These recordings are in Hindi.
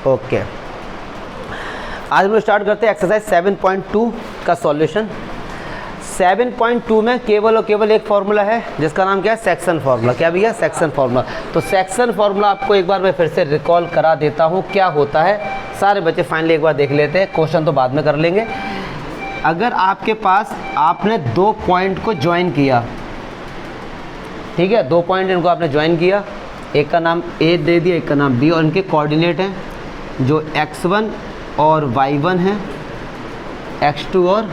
ओके, आज हम लोग स्टार्ट करते हैं एक्सरसाइज 7.2 का सॉल्यूशन। 7.2 में केवल और केवल एक फार्मूला है जिसका नाम क्या है, सेक्शन फार्मूला। क्या भैया, सेक्शन फार्मूला। तो सेक्शन फार्मूला आपको एक बार मैं फिर से रिकॉल करा देता हूँ क्या होता है। सारे बच्चे फाइनली एक बार देख लेते हैं, क्वेश्चन तो बाद में कर लेंगे। अगर आपके पास आपने दो पॉइंट को ज्वाइन किया, ठीक है, दो पॉइंट इनको आपने ज्वाइन किया, एक का नाम ए दे दिया, एक का नाम बी, और इनके कोऑर्डिनेट हैं जो x1 और y1 है, x2 और।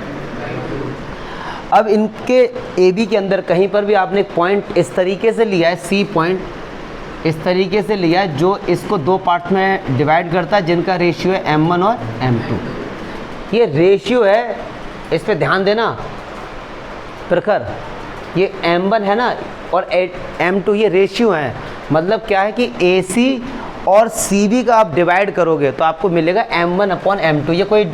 अब इनके ए बी के अंदर कहीं पर भी आपने एक पॉइंट इस तरीके से लिया है, सी पॉइंट इस तरीके से लिया है जो इसको दो पार्ट में डिवाइड करता है, जिनका रेशियो है m1 और m2। ये रेशियो है, इस पे ध्यान देना प्रखर। ये m1 है ना और m2 ये रेशियो है। मतलब क्या है कि AC और CB का आप डिवाइड करोगे तो आपको मिलेगा m1/m2। ये कोई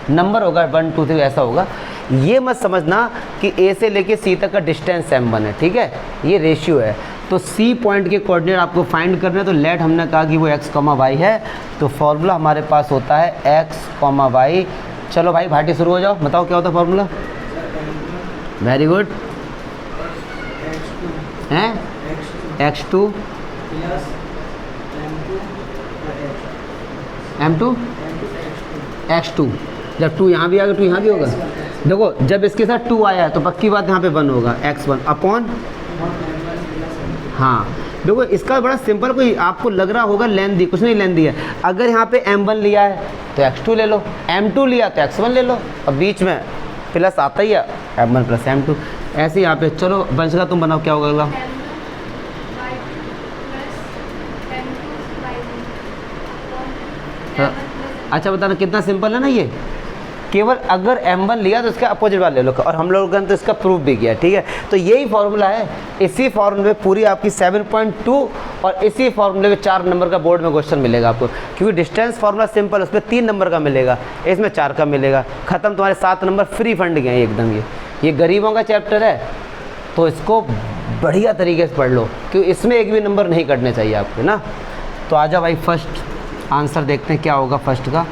नंबर होगा 1 2 3 ऐसा होगा। ये मत समझना कि A से लेके C तक का डिस्टेंस m1 है, ठीक है, ये रेशियो है। तो C पॉइंट के कोऑर्डिनेट आपको फाइंड करने हैं। तो लेट हमने कहा कि वो x, y है, तो फॉर्मूला हमारे पास होता है x, y। चलो भाई भाटी शुरू हो जाओ, बताओ क्या होता है फॉर्मूला। वेरी गुड, हैं x2 m2 x2। जब 2 यहाँ भी आ गया 2 यहाँ भी होगा। देखो जब इसके साथ 2 आया है तो पक्की बात यहाँ पे 1 होगा, x1 अपॉन। हाँ देखो इसका बड़ा सिंपल, कोई आपको लग रहा होगा लेंदी, कुछ नहीं लेंदी है। अगर यहाँ पे m1 लिया है तो x2 ले लो, m2 लिया तो x1 ले लो, और बीच में प्लस आता ही है m1 प्लस m2। ऐसे यहाँ पे चलो वंशिका तुम बनाओ क्या होगा अगला। अच्छा बताना कितना सिंपल है ना ये। केवल अगर m1 लिया तो इसका अपोजिट वाला ले लो, और हम लोगों ने तो इसका प्रूफ भी किया, ठीक है। तो यही फार्मूला है, इसी फार्मूले में पूरी आपकी 7.2 और इसी फार्मूले में 4 नंबर का बोर्ड में क्वेश्चन मिलेगा आपको, क्योंकि डिस्टेंस फार्मूला सिंपल, उसमें 3 नंबर का मिलेगा, इसमें 4 का मिलेगा। ख़त्म, तुम्हारे 7 नंबर फ्री फंड गए एकदम। ये गरीबों का चैप्टर है तो इसको बढ़िया तरीके से पढ़ लो, क्योंकि इसमें एक भी नंबर नहीं कटने चाहिए आपको ना। तो आ जाओ भाई, फर्स्ट आंसर देखते हैं क्या होगा फर्स्ट का,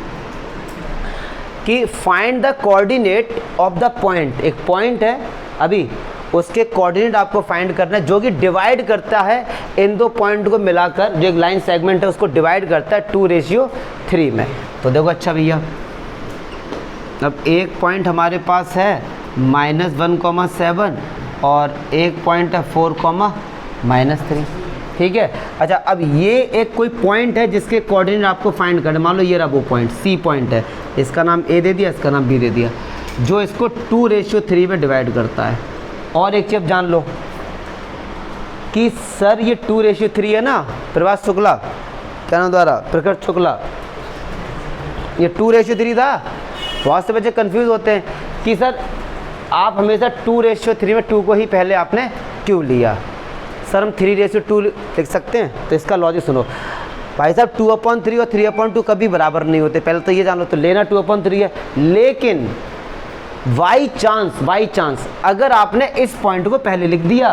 कि find the coordinate of the point. एक पॉइंट है अभी, उसके कोऑर्डिनेट आपको फाइंड करना है जो कि डिवाइड करता है इन दो पॉइंट को मिलाकर, जो एक लाइन सेगमेंट है उसको डिवाइड करता है 2:3 में। तो देखो अच्छा भैया, अब एक पॉइंट हमारे पास है -1,7 और एक पॉइंट है 4,-3, ठीक है। अच्छा अब ये एक कोई पॉइंट है जिसके कोऑर्डिनेट आपको फाइंड करना। मान लो ये रहा वो पॉइंट, सी पॉइंट है, इसका नाम ए दे दिया, इसका नाम बी दे दिया, जो इसको 2:3 में डिवाइड करता है। और एक चीज़ जान लो कि सर ये 2:3 है ना, प्रभास शुक्ला, क्या नाम द्वारा, प्रकट शुक्ला, ये 2:3 था। बहुत से बच्चे कंफ्यूज होते हैं कि सर आप हमेशा 2:3 में 2 को ही पहले आपने क्यों लिया। सर हम 3:2 लिख सकते हैं। तो इसका लॉजिक सुनो भाई साहब, 2/3 और 3/2 कभी बराबर नहीं होते, पहले तो ये जान लो। तो लेना 2/3 है, लेकिन बाई चांस अगर आपने इस पॉइंट को पहले लिख दिया,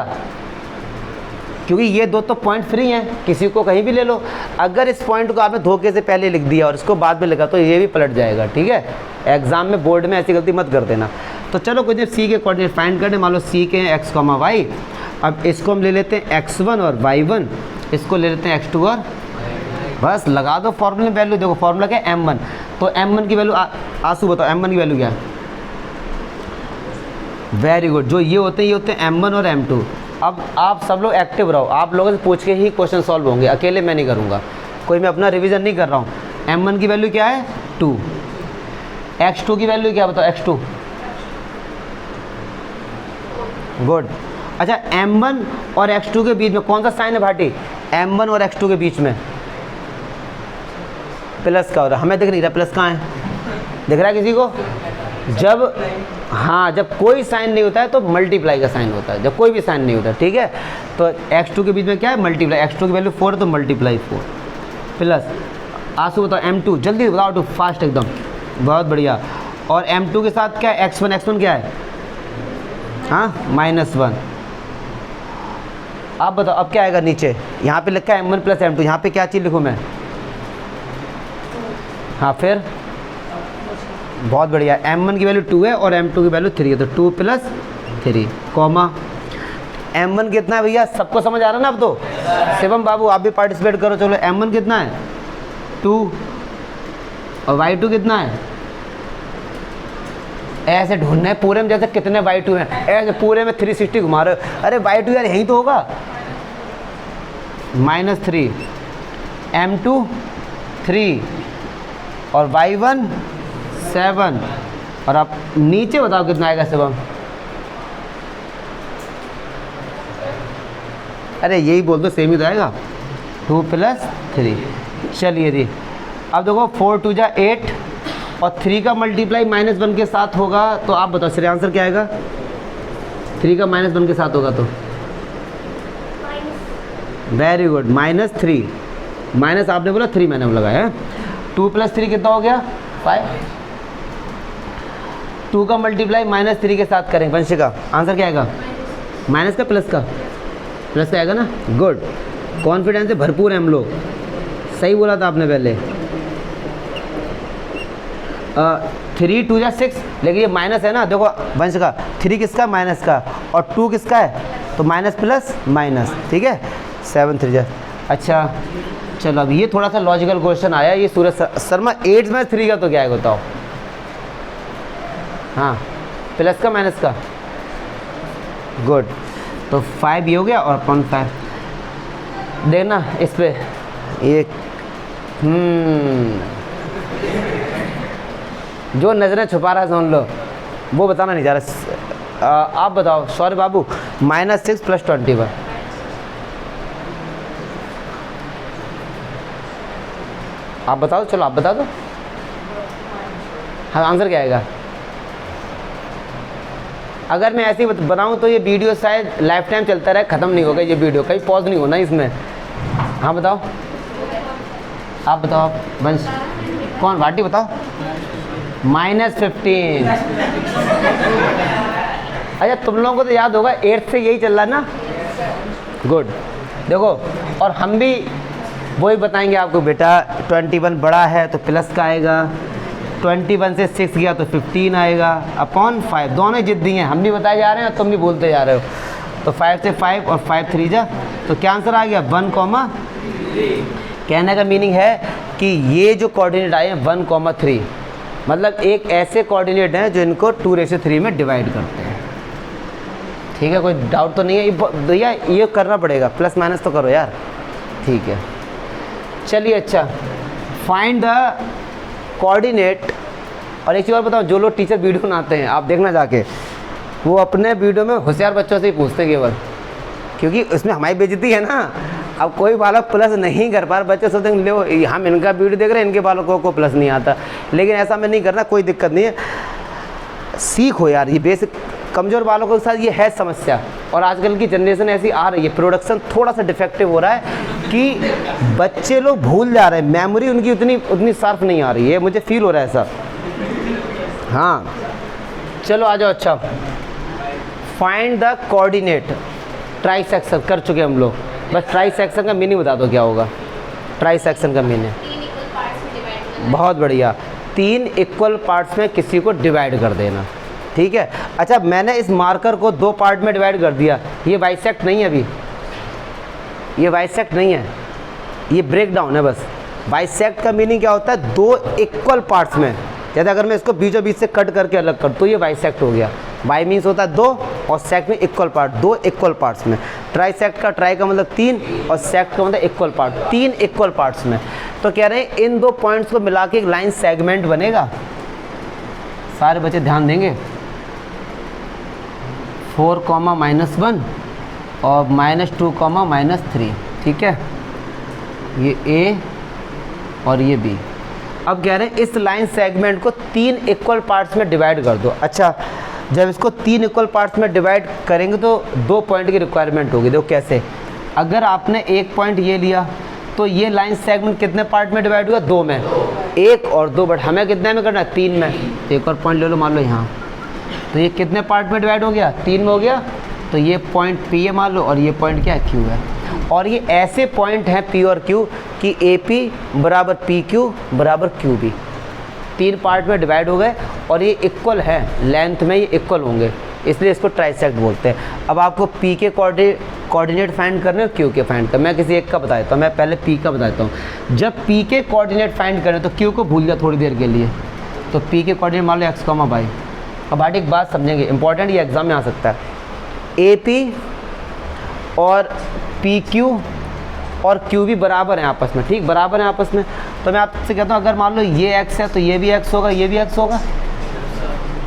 क्योंकि ये दो तो पॉइंट फ्री हैं, किसी को कहीं भी ले लो। अगर इस पॉइंट को आपने धोखे से पहले लिख दिया और इसको बाद में लिखा तो ये भी पलट जाएगा, ठीक है। एग्जाम में बोर्ड में ऐसी गलती मत कर देना। तो चलो कुछ देर सी के कोऑर्डिनेट फाइंड करने, मान लो सी के हैं x, y। अब इसको हम ले लेते हैं x1 और y1, इसको ले लेते हैं x2 और, बस लगा दो फॉर्मूले में वैल्यू। देखो फॉर्मूला क्या है m1, तो m1 की वैल्यू आंसू बताओ m1 की वैल्यू क्या है। वेरी गुड, जो ये होते हैं m1 और m2। अब आप सब लोग एक्टिव रहो, आप लोगों से पूछ के ही क्वेश्चन सॉल्व होंगे, अकेले मैं नहीं करूँगा, कोई मैं अपना रिविजन नहीं कर रहा हूँ। m1 की वैल्यू क्या है 2, x2 की वैल्यू क्या बताओ, x2, गुड। अच्छा m1 और x2 के बीच में कौन सा साइन है भाटी, m1 और x2 के बीच में प्लस का हो रहा है, हमें दिख नहीं रहा प्लस कहाँ है, दिख रहा है किसी को। जब हाँ जब कोई साइन नहीं होता है तो मल्टीप्लाई का साइन होता है, जब कोई भी साइन नहीं होता, ठीक है। तो x2 के बीच में क्या है, मल्टीप्लाई, x2 की वैल्यू 4 है तो मल्टीप्लाई 4 प्लस, आंसू बताओ m2, जल्दी बताओ, टू फास्ट एकदम, बहुत बढ़िया। और m2 के साथ क्या है, x1 क्या है, हाँ -1। अब बताओ अब क्या आएगा नीचे, यहाँ पे लिखा है m1 + m2, यहाँ पे क्या चीज़ लिखूँ मैं, हाँ फिर बहुत बढ़िया, m1 की वैल्यू 2 है और m2 की वैल्यू 3 है, तो 2 + 3 कॉमा m1 कितना है भैया, सबको समझ आ रहा है ना अब तो। शिवम बाबू आप भी पार्टिसिपेट करो, चलो m1 कितना है 2 और y2 कितना है, ऐसे ढूंढना है पूरे में, जैसे कितने y2 हैं, ऐसे पूरे में 360 घुमा रहे हो। अरे y2 यार यही तो होगा, -3, m2 3 और y1 7, और आप नीचे बताओ कितना आएगा शिवम। अरे यही बोल दो, सेम ही तो आएगा, 2 + 3। चलिए जी अब देखो 4 × 2 = 8 और 3 का मल्टीप्लाई -1 के साथ होगा, तो आप बताओ सर आंसर क्या आएगा, 3 का -1 के साथ होगा तो वेरी गुड, -3 माइनस आपने बोला 3 मैंने लगाया है। 2 + 3 कितना हो गया 5, 2 का मल्टीप्लाई -3 के साथ करेंगे, वंशिका आंसर क्या आएगा, माइनस का प्लस का, प्लस का आएगा ना, गुड, कॉन्फिडेंस से भरपूर है हम लोग, सही बोला था आपने पहले। 3 × 2 = 6, लेकिन ये माइनस है ना, देखो वंश का 3 किसका माइनस का और 2 किसका है, तो माइनस प्लस माइनस, ठीक है 7 × 3 = अच्छा चलो अब ये थोड़ा सा लॉजिकल क्वेश्चन आया, ये सूरज शर्मा 8 में 3 का तो क्या है बताओ, हाँ प्लस का माइनस का, गुड, तो 5 ये हो गया और 0.5 देखना इस पे ये जो नज़रें छुपा रहा है सुन लो, वो बताना नहीं जा रहा। आप बताओ सॉरी बाबू, -6 + 21, आप बताओ, चलो आप बता दो, हाँ आंसर क्या आएगा। अगर मैं ऐसे ही बनाऊँ तो ये वीडियो शायद लाइफ टाइम चलता रहे, ख़त्म नहीं होगा ये वीडियो, कहीं पॉज नहीं होना इसमें। हाँ बताओ, आप बताओ, आप वंश कौन भाटी बताओ, -15। अच्छा तुम लोगों को तो याद होगा 8th से यही चल रहा ना, गुड, देखो और हम भी वही बताएंगे आपको बेटा, 21 बड़ा है तो प्लस का आएगा, 21 से 6 गया तो 15 आएगा अपॉन 5, दोनों जिद्दी हैं, हम भी बताए जा रहे हैं और तुम भी बोलते जा रहे हो, तो 5 से 5 और 5 × 3 = तो क्या आंसर आ गया 1,3। कहने का मीनिंग है कि ये जो कोऑर्डिनेट आए हैं 1,3, मतलब एक ऐसे कोऑर्डिनेट हैं जो इनको 2�3 में डिवाइड करते हैं, ठीक है, कोई डाउट तो नहीं है भैया, ये करना पड़ेगा, प्लस माइनस तो करो यार, ठीक है। चलिए अच्छा, फाइंड द कोऑर्डिनेट, और एक चीज़ और बताओ, जो लोग टीचर वीडियो बनाते हैं आप देखना जाके, वो अपने वीडियो में होशियार बच्चों से ही पूछते हैं केवल, क्योंकि उसमें हमारी बेइज्जती है ना। अब कोई बालक प्लस नहीं कर पा रहा, बच्चे सोचते हैं ले हम इनका वीडियो देख रहे हैं, इनके बालकों को प्लस नहीं आता, लेकिन ऐसा मैं नहीं करना, कोई दिक्कत नहीं है, सीखो यार, ये बेसिक कमज़ोर बालकों के साथ ये है समस्या, और आजकल की जनरेशन ऐसी आ रही है, प्रोडक्शन थोड़ा सा डिफेक्टिव हो रहा है कि बच्चे लोग भूल जा रहे हैं, मेमोरी उनकी उतनी शार्प नहीं आ रही है, मुझे फील हो रहा है ऐसा। हाँ चलो आ जाओ, अच्छा find the coordinate, try section कर चुके हम लोग, बस ट्राई सेक्शन का मीनिंग बता दो क्या होगा, ट्राई सेक्शन का मीनिंग, बहुत बढ़िया, 3 इक्वल पार्ट्स में किसी को डिवाइड कर देना, ठीक है। अच्छा मैंने इस मार्कर को 2 पार्ट में डिवाइड कर दिया, ये बाइसेक्ट नहीं है, अभी ये बाइसेक्ट नहीं है, ये ब्रेक डाउन है बस। बाइसेक्ट का मीनिंग क्या होता है, 2 इक्वल पार्ट्स में, जैसे अगर मैं इसको बीचों बीच से कट करके अलग कर तो ये बाइसेक्ट हो गया, बाई मीन्स होता है 2 और सेक्ट में इक्वल पार्ट, 2 इक्वल पार्ट्स में। ट्राइसेक्ट का ट्राई का मतलब 3 और सेक्ट का मतलब इक्वल पार्ट, 3 इक्वल पार्ट्स में। तो कह रहे हैं इन 2 पॉइंट्स को मिला के एक लाइन सेगमेंट बनेगा, सारे बच्चे ध्यान देंगे, 4, -1 और -2, -3, ठीक है, ये A और ये B। अब कह रहे हैं इस लाइन सेगमेंट को 3 इक्वल पार्ट्स में डिवाइड कर दो। अच्छा जब इसको 3 इक्वल पार्ट्स में डिवाइड करेंगे तो 2 पॉइंट की रिक्वायरमेंट होगी। देखो कैसे, अगर आपने एक पॉइंट ये लिया तो ये लाइन सेगमेंट कितने पार्ट में डिवाइड हुआ, 2 में, 1 और 2, बट हमें कितने में करना है, 3 में। तो एक और पॉइंट ले लो, मान लो यहाँ, तो ये कितने पार्ट में डिवाइड हो गया, 3 में हो गया। तो ये पॉइंट P है मान लो, और ये पॉइंट क्या है, Q है। और ये ऐसे पॉइंट हैं P और Q कि ए पी बराबर पी क्यू बराबर क्यू बी, 3 पार्ट में डिवाइड हो गए और ये इक्वल है, लेंथ में ये इक्वल होंगे, इसलिए इसको ट्राइसेक्ट बोलते हैं। अब आपको पी के कोऑर्डिनेट फाइंड करने और क्यू के फाइंड करने, मैं किसी एक का बता देता हूँ, मैं पहले पी का बता देता हूँ। जब पी के कोऑर्डिनेट फाइंड करें तो क्यू को भूल जा थोड़ी देर के लिए, तो पी के कोऑर्डिनेट मान लो एक्स कॉमा वाई। अब आगे एक बात समझेंगे, इंपॉर्टेंट, ये एग्जाम में आ सकता है, ए पी और पी क्यू और क्यू भी बराबर हैं आपस में, ठीक, बराबर हैं आपस में। तो मैं आपसे कहता हूँ अगर मान लो ये एक्स है तो ये भी एक्स होगा, ये भी एक्स होगा,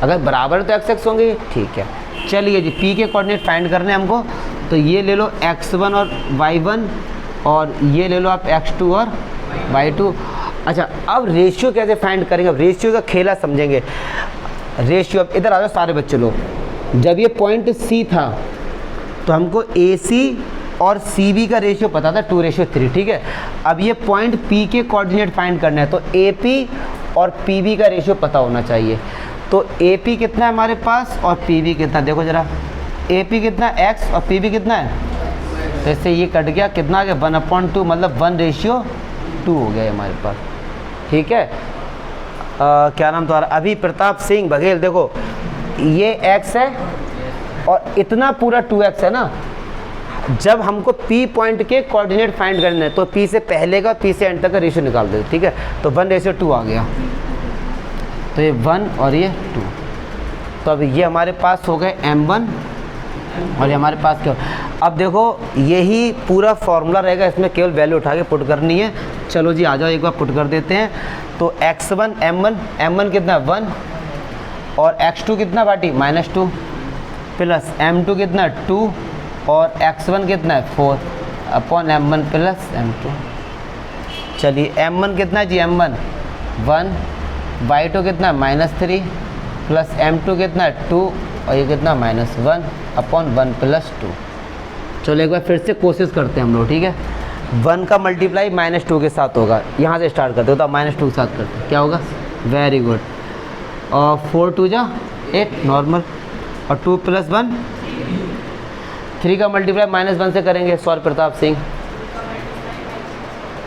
अगर बराबर है तो एक्स एक्स होंगे, ठीक है। चलिए जी, पी के कोऑर्डिनेट फाइंड करने हमको, तो ये ले लो x1 और y1 और ये ले लो आप x2 और y2। अच्छा, अब रेशियो कैसे फाइंड करेंगे, अब रेशियो का खेला समझेंगे। रेशियो, अब इधर आ जाओ सारे बच्चे लोग, जब ये पॉइंट C था तो हमको AC और CB का रेशियो पता था 2:3, ठीक है। अब ये पॉइंट P के कोऑर्डिनेट फाइंड करना है तो AP और PB का रेशियो पता होना चाहिए। तो AP कितना है हमारे पास और PB कितना, देखो ज़रा, AP कितना x और PB कितना है, तो इससे ये कट गया, कितना आ गया 1/2, मतलब 1:2 हो गया हमारे पास, ठीक है। क्या नाम तुम्हारा, अभी प्रताप सिंह बघेल, देखो ये x है और इतना पूरा 2x है ना। जब हमको P पॉइंट के कोऑर्डिनेट फाइंड करने हैं तो P से पहले का P से एंड तक का रेशियो निकाल दो, ठीक है। तो 1:2 आ गया, तो ये 1 और ये 2, तो अब ये हमारे पास हो गए m1 और ये हमारे पास क्या। अब देखो यही पूरा फॉर्मूला रहेगा, इसमें केवल वैल्यू उठा के पुट करनी है। चलो जी आ जाओ, एक बार पुट कर देते हैं। तो x1 m1 कितना 1 और x2 कितना बाटी -2 प्लस m2 कितना 2 और x1 कितना है 4 अपॉन m1 प्लस m2। चलिए m1 कितना है जी, m1 1, y2 कितना -3 प्लस m2 कितना है 2 और ये कितना -1 अपॉन 1 + 2। चलो एक बार फिर से कोशिश करते हैं हम लोग, ठीक है। 1 का मल्टीप्लाई -2 के साथ होगा, यहाँ से स्टार्ट करते हो तो -2 के साथ करते हैं, क्या होगा, वेरी गुड। और 4 2 जा 8 नॉर्मल और 2 + 1 3 का मल्टीप्लाई -1 से करेंगे, सॉरी प्रताप सिंह,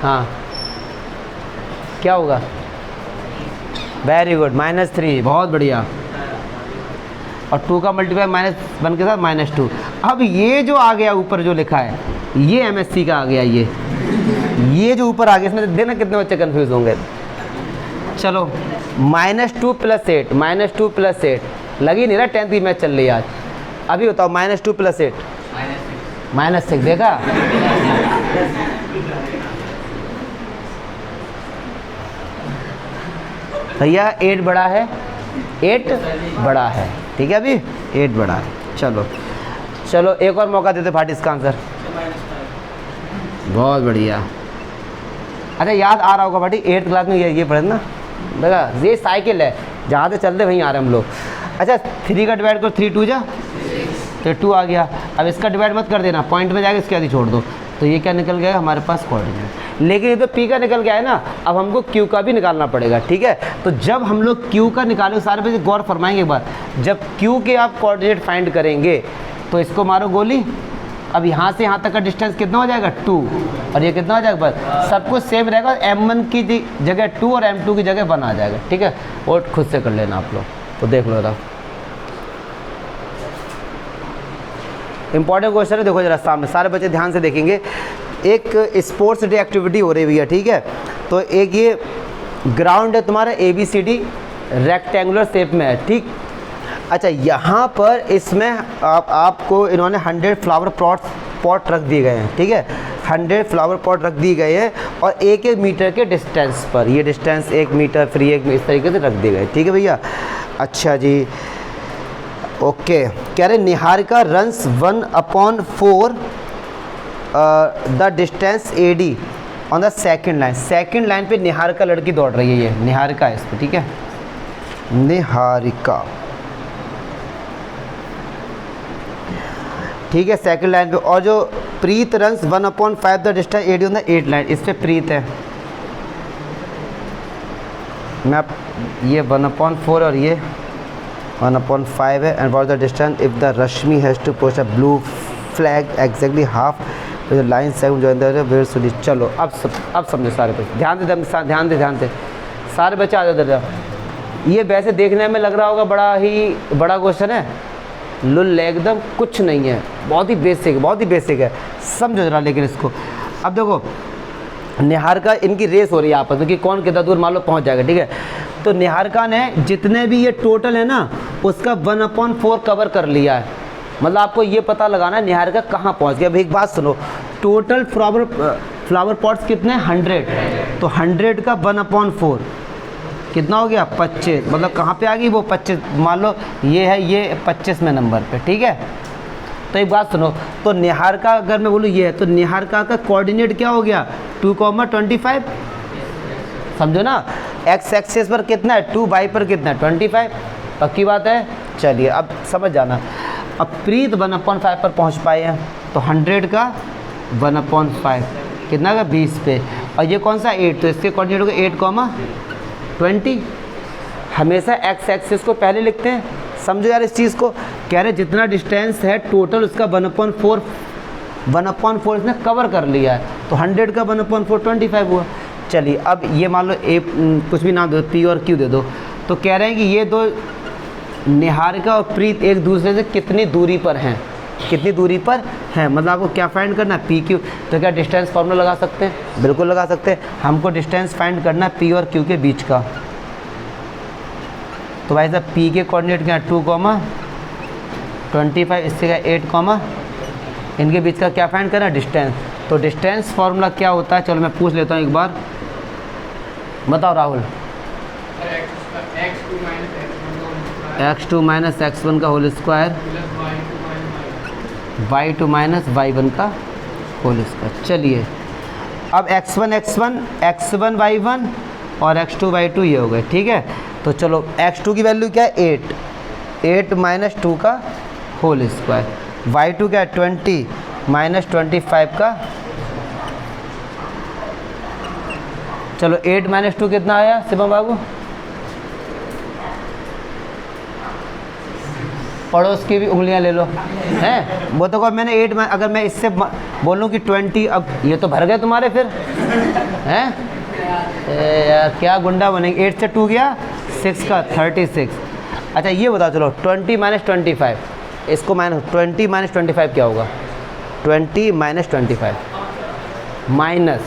हाँ क्या होगा, वेरी गुड -3, बहुत बढ़िया। और 2 का मल्टीप्लाई -1 के साथ -2। अब ये जो आ गया ऊपर जो लिखा है ये MSc का आ गया, ये जो ऊपर आ गया, इसमें देखना कितने बच्चे कंफ्यूज होंगे। चलो -2 + 8 -2 + 8 लगी नहीं ना, 10th की मैच चल रही है आज। अभी बताओ -2 + 8 -6, देखा भैया, 8 बड़ा है, 8 बड़ा है, ठीक है, अभी 8 बड़ा है। चलो चलो एक और मौका देते भाटी इसका आंसर, बहुत बढ़िया। अच्छा याद आ रहा होगा भाटी, 8th क्लास में ये पढ़े ना, देखा ये साइकिल है, जहाँ से चलते वहीं आ रहे हम लोग। अच्छा 3 का डिवाइड करो, 3 2 जा तो 2 आ गया। अब इसका डिवाइड मत कर देना, पॉइंट में जाके इसके आदि छोड़ दो, तो ये क्या निकल गया हमारे पास कोऑर्डिनेट। लेकिन ये तो P का निकल गया है ना, अब हमको Q का भी निकालना पड़ेगा, ठीक है। तो जब हम लोग Q का निकालेंगे, सारे बच्चे गौर फरमाएंगे एक बार, जब Q के आप कोऑर्डिनेट फाइंड करेंगे तो इसको मारो गोली। अब यहाँ से यहाँ तक का डिस्टेंस कितना हो जाएगा 2 और ये कितना हो जाएगा, बस सब कुछ सेम रहेगा। m1 की जगह 2 और m2 की जगह 1 आ जाएगा, ठीक है। और खुद से कर लेना आप लोग, तो देख लो जरा, इंपॉर्टेंट क्वेश्चन है, देखो जरा सामने, सारे बच्चे ध्यान से देखेंगे। एक स्पोर्ट्स डे एक्टिविटी हो रही है, ठीक है। तो एक ये ग्राउंड है तुम्हारा ABCD रेक्टेंगुलर शेप में है, ठीक। अच्छा यहाँ पर इसमें आपको इन्होंने 100 फ्लावर पॉट रख दिए गए हैं, ठीक है। 100 फ्लावर पॉट रख दिए गए हैं और 1-1 मीटर के डिस्टेंस पर, ये डिस्टेंस 1 मीटर फिर 1 इस तरीके से रख दिए गए, ठीक है भैया। अच्छा जी ओके, कह रहे Niharika runs 1/4 the distance AD on the second line. Second line पे निहारिका लड़की दौड़ रही है, ये निहारिका है इसको, ठीक है, निहारिका, ठीक है, सेकंड लाइन पे। और जो Preet runs 1/5 the distance AD on the 8th line, इस पे प्रीत है, मैं ये 1/4 और ये 1/5 है। And for the distance if the Rashmi has to post a blue flag exactly half जो लाइन सेगमेंट ज्वाइन है वेयर शुड इट। चलो अब समझो सारे बच्चे, ध्यान दे सारे बच्चे आ जाओ। ये वैसे देखने में लग रहा होगा बड़ा क्वेश्चन है, लुल एकदम कुछ नहीं है, बहुत ही बेसिक है, समझो जरा। लेकिन इसको अब देखो, निहारिका इनकी रेस हो रही है आपस में कि कौन कितना दूर मान लो पहुंच जाएगा, ठीक है। तो निहारिका ने जितने भी ये टोटल है ना उसका 1/4 कवर कर लिया है। मतलब आपको ये पता लगाना है निहारिका कहाँ पहुंच गया। अब एक बात सुनो, टोटल फ्लावर पॉट्स कितने 100, तो 100 का 1/4 कितना हो गया 25। मतलब कहाँ पे आ गई वो 25, मान लो ये है, ये 25वें नंबर पे, ठीक है। तो एक बात सुनो, तो निहारिका अगर मैं बोलूँ ये है, तो निहारिका का कोऑर्डिनेट क्या हो गया 2,25, समझो ना। एक्स एक्सिस पर कितना है 2, वाई पर कितना है 25, पक्की बात है। चलिए अब समझ जाना। अब प्रीत 1/5 पर पहुंच पाए हैं, तो 100 का 1/5 कितना का 20 पे, और ये कौन सा 8, तो इसके कोऑर्डिनेट होगा 8,20। हमेशा एक्स एक्सिस को पहले लिखते हैं, समझो यार इस चीज़ को। कह रहे जितना डिस्टेंस है टोटल उसका 1/4 इसने कवर कर लिया है, तो 100 का 1/4 25 हुआ। चलिए अब ये मान लो ए कुछ भी नाम दो, पी और क्यू दे दो। तो कह रहे हैं कि ये दो निहारिका और प्रीत एक दूसरे से कितनी दूरी पर हैं, मतलब आपको क्या फाइंड करना है पी क्यू। तो क्या डिस्टेंस फार्मूला लगा सकते हैं, बिल्कुल लगा सकते हैं। हमको डिस्टेंस फाइंड करना है पी और क्यू के बीच का। तो भाई साहब पी के कोऑर्डिनेट क्या है 2,25, इससे क्या 8, इनके बीच का क्या फाइंड करना है डिस्टेंस। तो डिस्टेंस फार्मूला क्या होता है, चलो मैं पूछ लेता हूँ एक बार, बताओ राहुल। x2 - x1 का होल स्क्वायर y2 - y1 का होल स्क्वायर। चलिए अब x1 y1 और x2 y2 ये हो गए, ठीक है। तो चलो x2 की वैल्यू क्या है 8 - 2 का होल स्क्वायर, y2 क्या है 20 - 25 का। चलो 8 - 2 कितना आया शिवम बाबू, पड़ोस की भी उंगलियां ले लो हैं। वो तो कहो मैंने 8 अगर मैं इससे बोलूं कि 20, अब ये तो भर गए तुम्हारे फिर हैं यार, क्या गुंडा बनेंगे। 8 से 2 गया 6 का 36। अच्छा ये बताओ चलो 20 - 25, इसको -20 - 25 क्या होगा 20 - 25 माइनस,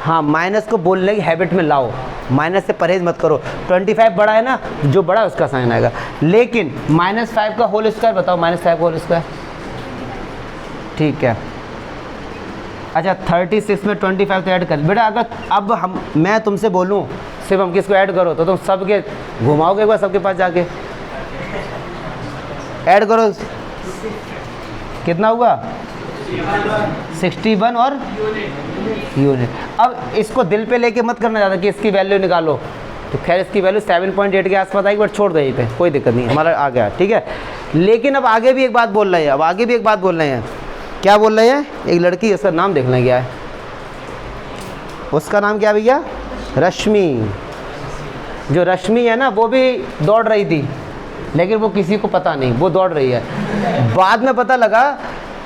हाँ माइनस को बोलने की हैबिट में लाओ, माइनस से परहेज मत करो। 25 बड़ा है ना, जो बड़ा है उसका साइन आएगा। लेकिन -5 का होल स्क्वायर बताओ, -5 का होल स्क्वायर, ठीक है। अच्छा 36 में 25 तो ऐड कर बेटा। अगर अब मैं तुमसे बोलूँ सिर्फ हम किसको ऐड करो, तो तुम सबके घुमाओगे एक बार सबके पास जाके, ऐड करो कितना हुआ 61 और यूनिट। अब इसको दिल पे लेके मत करना ज़्यादा कि इसकी वैल्यू निकालो, तो खैर इसकी वैल्यू 7.8 के आसपास आएगी, बट छोड़ दो यहीं पे, कोई दिक्कत नहीं, हमारा आ गया, ठीक है। लेकिन अब आगे भी एक बात बोल रहे हैं, क्या बोल रहे हैं, एक लड़की उसका नाम देखना क्या है, उसका नाम क्या भैया रश्मि। जो रश्मि है ना वो भी दौड़ रही थी, लेकिन वो किसी को पता नहीं वो दौड़ रही है। बाद में पता लगा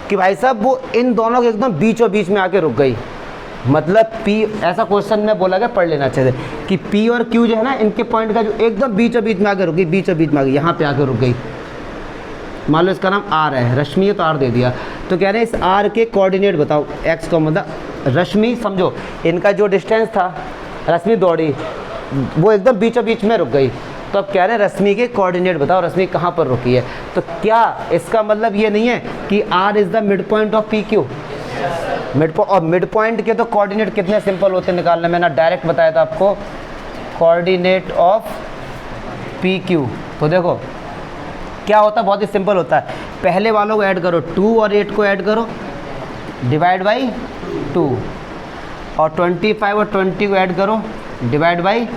कि भाई साहब वो इन दोनों के एकदम बीचों बीच में आके रुक गई। मतलब पी, ऐसा क्वेश्चन में बोला गया, पढ़ लेना अच्छे से, कि पी और क्यू जो है ना इनके पॉइंट का जो एकदम बीचों बीच में आके रुक गई, यहाँ पे आके रुक गई। मान लो इसका नाम आर है, रश्मि है तो आर दे दिया। तो कह रहे हैं इस आर के कोऑर्डिनेट बताओ, एक्स को मतलब रश्मि, समझो इनका जो डिस्टेंस था, रश्मि दौड़ी वो एकदम बीचों बीच में रुक गई। तो अब कह रहे हैं रश्मि के कोऑर्डिनेट बताओ, रश्मि कहाँ पर रुकी है। तो क्या इसका मतलब ये नहीं है कि R is the mid point of P Q, mid point के तो कोऑर्डिनेट कितने सिंपल होते हैं निकालने, मैंने डायरेक्ट बताया था आपको, कोऑर्डिनेट ऑफ पी क्यू। तो देखो क्या होता है, बहुत ही सिंपल होता है। पहले वालों को ऐड करो, 2 और 8 को ऐड करो, डिवाइड बाई 2, और 25 और 20 को ऐड करो, डिवाइड बाई,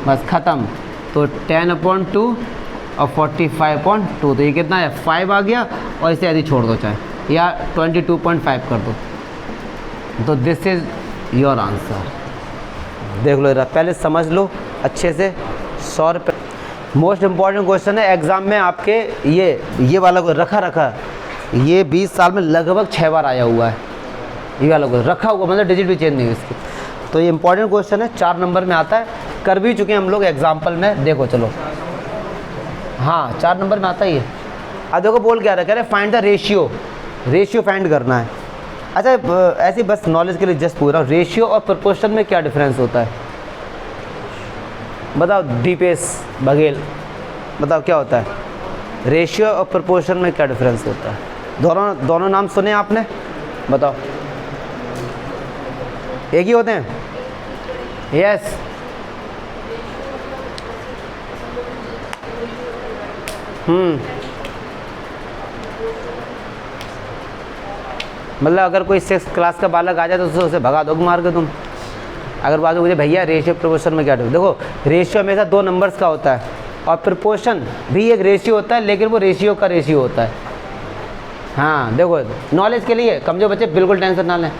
बस ख़त्म। तो 10/2 और 45/2, तो ये कितना है 5 आ गया, और इसे यदि छोड़ दो चाहे, या 22.5 कर दो, तो दिस इज़ योर आंसर। देख लो, पहले समझ लो अच्छे से। 100 रुपये मोस्ट इम्पॉर्टेंट क्वेश्चन है एग्ज़ाम में आपके, ये वाला को रखा ये 20 साल में लगभग 6 बार आया हुआ है, ये वाला क्वेश्चन रखा हुआ, मतलब डिजिट भी चेंज नहीं हुई इसकी। तो ये इंपॉर्टेंट क्वेश्चन है, 4 नंबर में आता है, कर भी चुके हैं हम लोग एग्जाम्पल में, देखो चलो। हाँ 4 नंबर में आता ही है। अब देखो बोल क्या रहा है, कह रहे find the ratio, ratio find करना है। अच्छा ऐसी बस नॉलेज के लिए जस्ट पूछ रहा हूँ, रेशियो और प्रोपोर्शन में क्या डिफरेंस होता है बताओ, दीपेश बघेल बताओ क्या होता है, रेशियो और प्रोपोर्शन में क्या डिफरेंस होता है? दोनों नाम सुने आपने, बताओ। एक ही होते हैं? यस। मतलब अगर कोई 6th क्लास का बालक आ जाए तो उसे भगा दोगे मार के तुम। अगर बात मुझे भैया रेशियो प्रोपोर्शन में क्या डिफरेंस, देखो रेशियो हमेशा 2 नंबर्स का होता है और प्रोपोर्शन भी एक रेशियो होता है, लेकिन वो रेशियो का रेशियो होता है। हाँ देखो नॉलेज के लिए कमजोर बच्चे बिल्कुल टेंशन ना लें।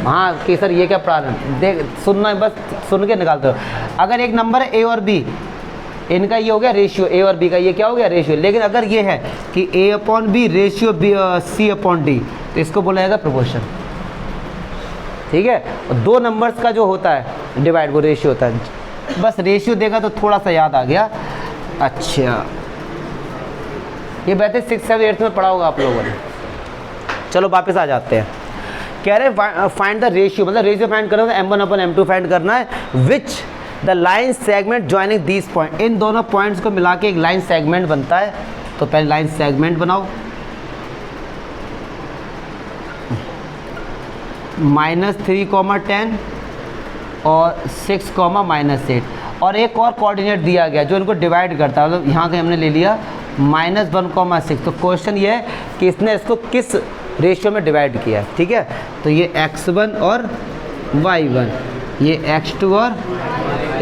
हाँ कि सर ये क्या प्रॉब्लम, देख सुनना बस सुन के निकालते हो। अगर एक नंबर है ए और बी, इनका ये हो गया रेशियो, ए और बी का ये क्या हो गया रेशियो। लेकिन अगर ये है कि A upon B ratio B C upon D, तो इसको बोला जाएगा प्रोपोर्शन। ठीक है, और 2 नंबर्स का जो होता है डिवाइड वो रेशियो होता है। बस रेशियो देगा तो थोड़ा सा याद आ गया। अच्छा ये वैसे 6th 7th 8th में पढ़ा होगा आप लोगों ने। चलो वापस आ जाते हैं, कह रहे फाइंड द रेशियो, मतलब रेशियो फाइंड करना है, m1 अपॉन m2 फाइंड करना है, which the line segment joining these point, इन दोनों पॉइंट्स को मिला के एक लाइन सेगमेंट बनता है। तो पहले लाइन सेगमेंट बनाओ, -3, 10 और 6, -8, और एक और कोऑर्डिनेट दिया गया जो इनको डिवाइड करता है, मतलब यहाँ के हमने ले लिया -1, 6। तो क्वेश्चन ये है कि इसने इसको किस रेशियो में डिवाइड किया है। ठीक है, तो ये x1 और y1, ये x2 और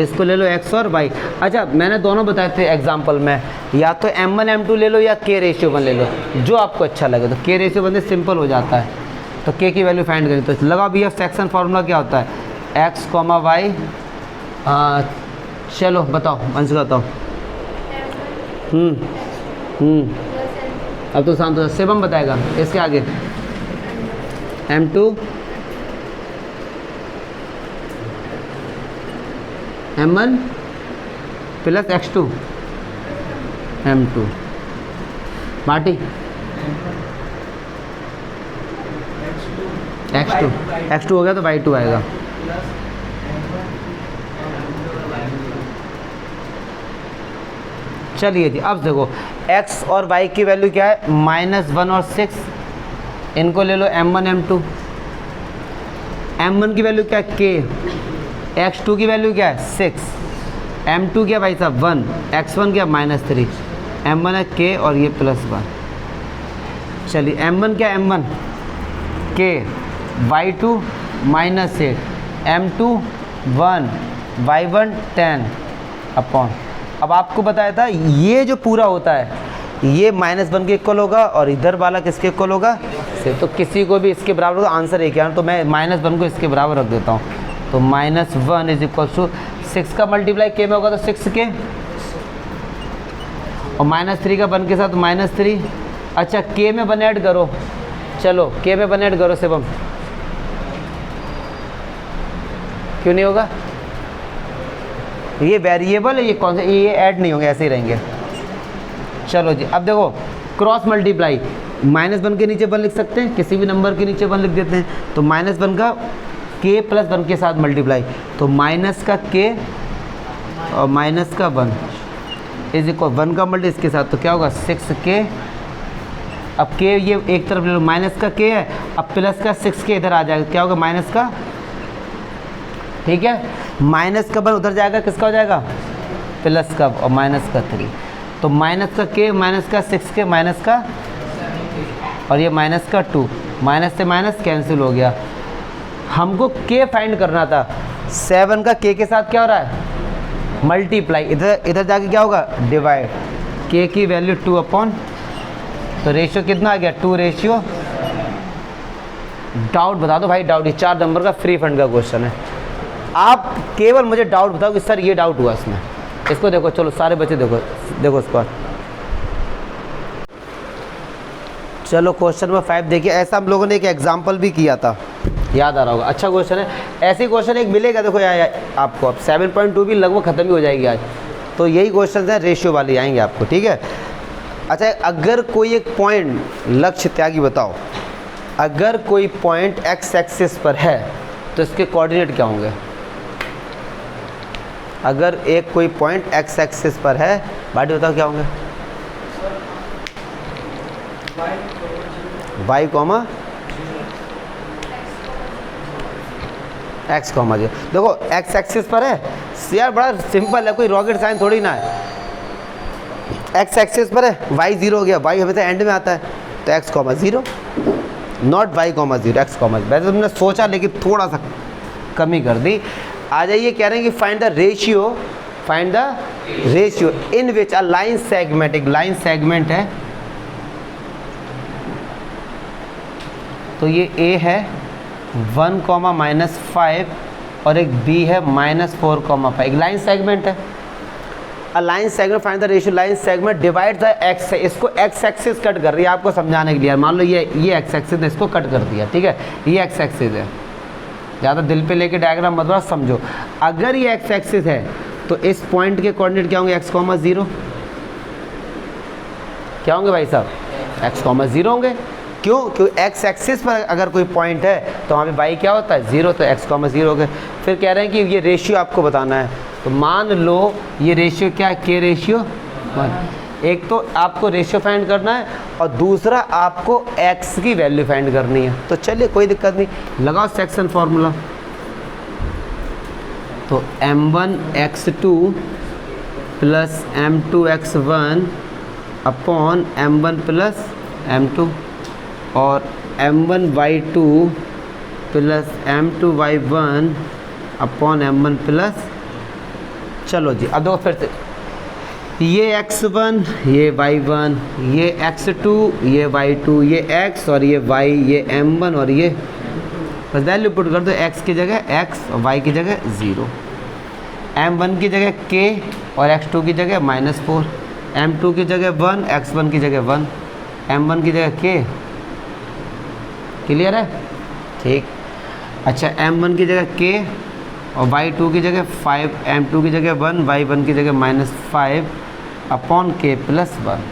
इसको ले लो x और y। अच्छा मैंने दोनों बताए थे एग्जाम्पल में, या तो m1 m2 ले लो या k रेशियो 1 ले लो, जो आपको अच्छा लगे। तो k रेशियो 1 से सिंपल हो जाता है, तो k की वैल्यू फाइंड करें। तो लगा भैया सेक्शन फार्मूला क्या होता है, x, y। चलो बताओ अंश बताओ। अब तो शांत हो, शिवम बताएगा इसके आगे। m2 m1 plus x2 m2 माटी x2 हो गया तो y2 आएगा। चलिए जी अब देखो x और y की वैल्यू क्या है, -1 और 6। इनको ले लो m1 m2। m1 की वैल्यू क्या है k, x2 की वैल्यू क्या है 6, m2 क्या भाई साहब 1, x1 क्या -3, m1 है k और ये +1। चलिए m1 क्या, m1 k, y2 -8, m2 1, y1 10 upon. अब आपको बताया था ये जो पूरा होता है ये -1 के इक्वल होगा और इधर वाला किसके इक्वल होगा, सिर्फ। तो किसी को भी इसके बराबर होगा, आंसर एक है, तो मैं -1 को इसके बराबर रख देता हूँ। तो -1 इज इक्वल टू 6 का मल्टीप्लाई k में होगा तो 6k, और -3 का 1 के साथ -3। अच्छा k में 1 ऐड करो, चलो k में 1 ऐड करो शिवम, क्यों नहीं होगा, ये वेरिएबल है, ये कौन सा, ये ऐड नहीं होंगे, ऐसे ही रहेंगे। चलो जी अब देखो क्रॉस मल्टीप्लाई, -1 के नीचे 1 लिख सकते हैं, किसी भी नंबर के नीचे 1 लिख देते हैं। तो -1 का k + 1 के साथ मल्टीप्लाई, तो माइनस का k और माइनस का 1 इज इक्वल 1 का मल्टी इसके साथ, तो क्या होगा 6k। अब k ये एक तरफ ले लो, माइनस का k है, अब प्लस का 6k इधर आ जाएगा, क्या होगा माइनस का, ठीक है, माइनस का 1 उधर जाएगा, किसका हो जाएगा प्लस का, और माइनस का 3। तो माइनस का k, माइनस का 6k, माइनस का, और ये माइनस का 2, माइनस से माइनस कैंसिल हो गया। हमको k फाइंड करना था, 7 का k के साथ क्या हो रहा है मल्टीप्लाई, इधर जाके क्या होगा डिवाइड, k की वैल्यू 2 अपॉन, तो रेशियो कितना आ गया 2 रेशियो। डाउट बता दो भाई, डाउट, ये 4 नंबर का फ्री फंड का क्वेश्चन है। आप केवल मुझे डाउट बताओ कि सर ये डाउट हुआ इसमें, इसको देखो, चलो सारे बच्चे देखो इसको। चलो क्वेश्चन नंबर 5 देखिए, ऐसा हम लोगों ने एक एग्जाम्पल भी किया था, याद आ रहा होगा, अच्छा क्वेश्चन है। ऐसे क्वेश्चन एक मिलेगा, देखो यार आपको, अब 7.2 भी लगभग ख़त्म ही हो जाएगी आज, तो यही क्वेश्चन है रेशियो वाले आएंगे आपको, ठीक है। अच्छा, अगर कोई एक पॉइंट, लक्ष्य त्यागी बताओ, अगर कोई पॉइंट एक्स एक्सिस पर है तो इसके कोऑर्डिनेट क्या होंगे? अगर एक कोई पॉइंट एक्स एक्सिस पर है, भाटी बताओ क्या होंगे? y comma x comma zero. देखो एक्स एक्सिस पर है यार, बड़ा सिंपल है, कोई रॉकेट साइंस थोड़ी ना है। एक्स एक्सिस पर है, y जीरो हो गया, y हमेशा एंड में आता है, तो x comma zero, not y comma zero, x comma. वैसे तुमने सोचा लेकिन थोड़ा सा कमी कर दी। आ जाइए, कह रहे हैं कि find the ratio, find the ratio in which a line segment, एक लाइन सेगमेंट है, तो ये a है 1, -5 और एक b है -4, 5, एक लाइन सेगमेंट है। A line segment find the ratio line segment divide the x है, इसको एक्स एक्सिस कट कर रही है आपको समझाने के लिए। मान लो ये एक्स एक्सिस है, इसको कट कर दिया, ठीक है, ये एक्स एक्सिस है, ज़्यादा दिल पे लेके डायग्राम मत बनाओ, समझो। अगर ये एक्स एक्सिस है तो इस पॉइंट के कोऑर्डिनेट क्या होंगे? x, 0 क्या होंगे भाई साहब? x, 0 होंगे। क्यों? क्योंकि एक्स एक्सिस पर अगर कोई पॉइंट है तो वहाँ पे y क्या होता है? 0, तो x, 0 हो गए। फिर कह रहे हैं कि ये रेशियो आपको बताना है, तो मान लो ये रेशियो क्या है? k ratio 1। एक तो आपको रेशियो फाइंड करना है और दूसरा आपको x की वैल्यू फाइंड करनी है। तो चलिए कोई दिक्कत नहीं, लगाओ सेक्शन फॉर्मूला। तो m1x2 plus m2x1 upon m1 plus m2 और m1y2 plus m2y1 upon m1 plus, चलो जी अब देखो फिर से, ये x1, ये y1, ये x2, ये y2, ये x और ये y, ये m1 और ये, बस वैल्यू पुट कर दो, x की जगह x और y की जगह 0, m1 की जगह k और x2 की जगह -4, m2 की जगह 1, x1 की जगह 1, m1 की जगह k। क्लियर है? ठीक। अच्छा, m1 की जगह k और y2 की जगह 5, m2 की जगह 1, y1 की जगह -5 अपॉन k प्लस 1।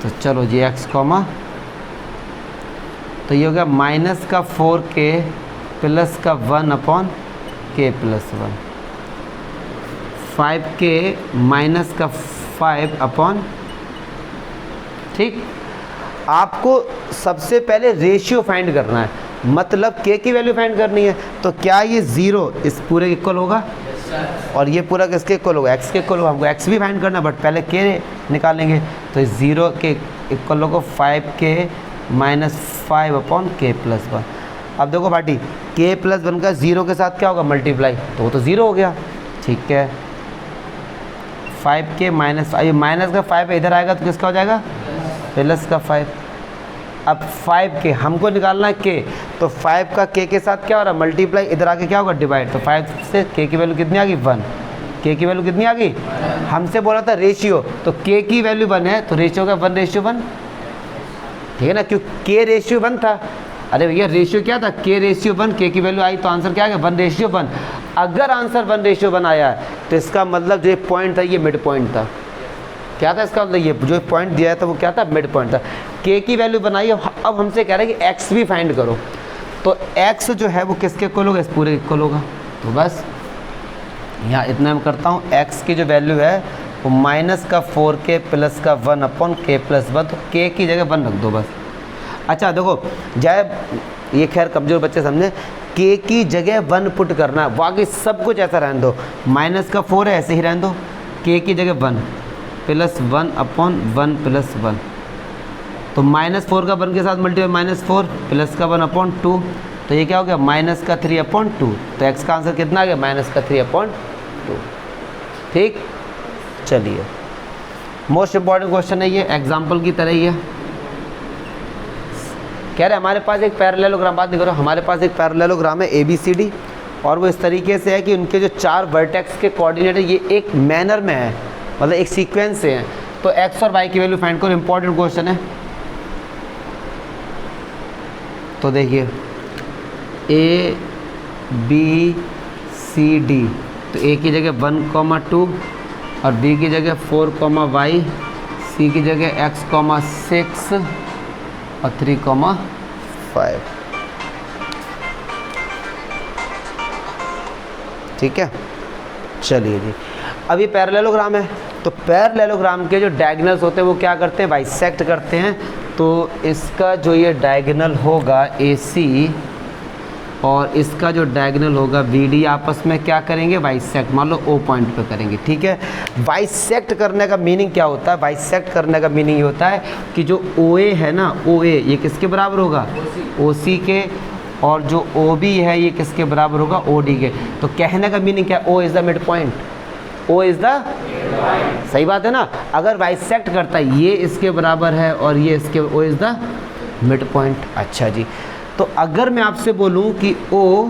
तो चलो जी x कॉमा, तो ये हो गया माइनस का 4k प्लस का 1 upon k plus 1, 5k minus का 5 अपॉन, ठीक। आपको सबसे पहले रेशियो फाइंड करना है, मतलब k की वैल्यू फाइंड करनी है। तो क्या ये 0 इस पूरे के इक्वल होगा? और ये पूरा किसके इक्वल होगा? x के इक्वल होगा। हमको x भी फाइंड करना है, बट पहले k निकालेंगे। तो 0 के इक्वल होगा 5k minus 5 upon k plus 1। अब देखो भाटी, k प्लस 1 का 0 के साथ क्या होगा? मल्टीप्लाई, तो वो तो 0 हो गया, ठीक है। 5k माइनस, ये माइनस का 5 इधर आएगा तो किसका हो जाएगा? प्लस का 5। अब 5k हमको निकालना है k, तो 5 का k के साथ क्या हो रहा है? मल्टीप्लाई, इधर आके क्या होगा? डिवाइड। तो 5 से k की वैल्यू कितनी आ गई? 1। k की वैल्यू कितनी आ गई? हमसे बोला था रेशियो, तो k की वैल्यू 1 है, तो रेशियो का 1:1, ठीक है ना, क्योंकि k रेशियो 1 था। अरे भैया रेशियो क्या था? k रेशियो 1, k की वैल्यू आई तो आंसर क्या आ गया? 1:1। अगर आंसर 1:1 आया है तो इसका मतलब जो पॉइंट था ये मिड पॉइंट था। क्या था इसका मतलब? ये जो पॉइंट दिया था वो क्या था? मिड पॉइंट था। k की वैल्यू बनाई, अब हमसे कह रहा है कि x भी फाइंड करो। तो x जो है वो किसके इक्वल होगा? इस पूरे के इक्वल होगा। तो बस यहाँ इतना मैं करता हूँ, x की जो वैल्यू है वो माइनस का 4k प्लस का 1 अपॉन k प्लस 1, तो k की जगह 1 रख दो बस। अच्छा देखो, जाए ये खैर कमज़ोर बच्चे समझे, k की जगह 1 पुट करना है, बाकी सब कुछ ऐसा रहने दो। माइनस का 4 है, ऐसे ही रहने दो, k की जगह 1 प्लस 1 अपॉन 1 प्लस 1, तो -4 का 1 के साथ मल्टीप्लाई, -4 प्लस का 1 अपॉन 2, तो ये क्या हो गया? माइनस का 3 अपॉन 2। तो x का आंसर कितना आ गया? माइनस का 3 अपॉन 2। ठीक, चलिए मोस्ट इम्पॉर्टेंट क्वेश्चन है ये, एग्जाम्पल की तरह ही है। कह रहे हमारे पास एक पैरेललोग्राम, बात नहीं करो, हमारे पास एक पैरेललोग्राम है ABCD, और वो इस तरीके से है कि उनके जो 4 वर्टेक्स के कोऑर्डिनेट है ये एक मैनर में है, मतलब एक सीक्वेंस से हैं। तो x और y की वैल्यू फाइंड करो, इंपॉर्टेंट क्वेश्चन है। तो देखिए ए बी सी डी, तो ए की जगह 1,2 और बी की जगह 4,y, सी की जगह x,6 और 3,5। ठीक है, चलिए जी। अब ये पैरेललोग्राम है, तो पैरेललोग्राम के जो डायगोनल्स होते हैं वो क्या करते हैं, बाइसेक्ट करते हैं। तो इसका जो ये डायगोनल होगा AC और इसका जो डायगोनल होगा BD आपस में क्या करेंगे, बाइसेक्ट, मान लो O पॉइंट पे करेंगे। ठीक है, बाइसेक्ट करने का मीनिंग क्या होता है, बाइसेक्ट करने का मीनिंग ये होता है कि जो OA है ना, OA ये किसके बराबर होगा, OC के, और जो OB है ये किसके बराबर होगा, OD के। तो कहने का मीनिंग क्या, O is the mid point, O is the, सही बात है ना। अगर बाइसेक्ट करता है ये इसके बराबर है और ये इसके, O is the mid point. अच्छा जी, तो अगर मैं आपसे बोलूं कि O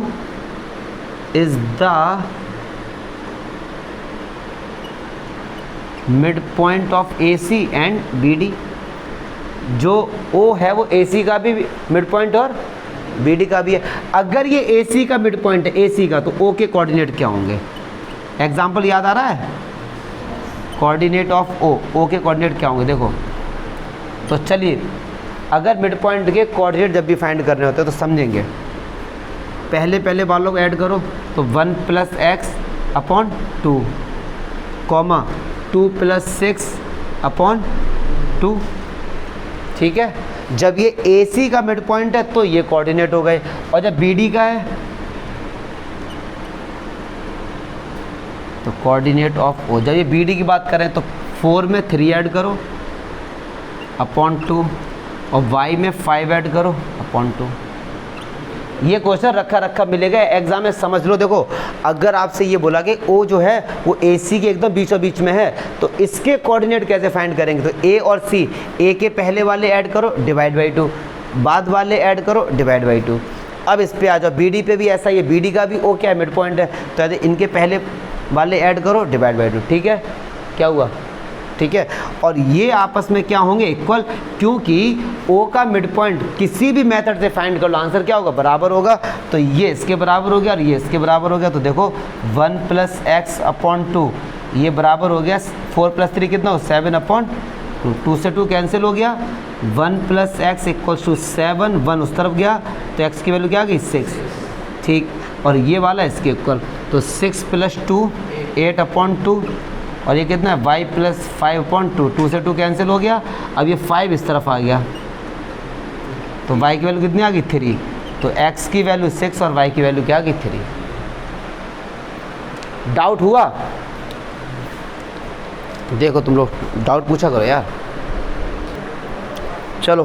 is the mid point of AC and BD, जो O है वो AC का भी मिड पॉइंट और BD का भी है। अगर ये AC का मिड पॉइंट है, AC का, तो O के कोऑर्डिनेट क्या होंगे, एग्जाम्पल याद आ रहा है, कोऑर्डिनेट ऑफ O के कोऑर्डिनेट क्या होंगे देखो। तो चलिए, अगर मिड पॉइंट के कोऑर्डिनेट जब भी फाइंड करने होते हैं तो समझेंगे। पहले वालों को ऐड करो, तो 1 + x/2, कॉमा 2 + 6/2। ठीक है, जब ये AC का मिड पॉइंट है तो ये कोऑर्डिनेट हो गए, और जब BD का है तो कोऑर्डिनेट ऑफ O। जब ये BD की बात करें तो 4 में 3 ऐड करो /2 और y में 5 ऐड करो /2। ये क्वेश्चन रखा मिलेगा एग्जाम में, समझ लो। देखो, अगर आपसे ये बोला कि O जो है वो AC के एकदम बीचों बीच में है, तो इसके कोऑर्डिनेट कैसे फाइंड करेंगे, तो A और C, A के पहले वाले ऐड करो /2, बाद वाले ऐड करो /2। अब इस पे आ जाओ, BD पे भी ऐसा ही है, BD का भी O क्या है, मिड पॉइंट है, तो इनके पहले वाले ऐड करो /2। ठीक है, क्या हुआ, ठीक है। और ये आपस में क्या होंगे, इक्वल, क्योंकि O का मिड पॉइंट किसी भी मेथड से फाइंड कर लो, आंसर क्या होगा, बराबर होगा। तो ये इसके बराबर हो गया और ये इसके बराबर हो गया। तो देखो 1 + x/2 ये बराबर हो गया 4 + 3 कितना हो, 7/2। 2 से 2 कैंसिल हो गया, 1 + x = 7, 1 उस तरफ गया तो x की वैल्यू क्या आ गई, 6। ठीक, और ये वाला इसके इक्वल, तो 6 + 2 8/2, और ये कितना है, y + 5/2। 2 से 2 कैंसिल हो गया, अब ये 5 इस तरफ आ गया, तो y की वैल्यू कितनी आ गई, 3। तो x की वैल्यू 6 और y की वैल्यू क्या आ गई, 3। डाउट हुआ, देखो तुम लोग डाउट पूछा करो यार। चलो,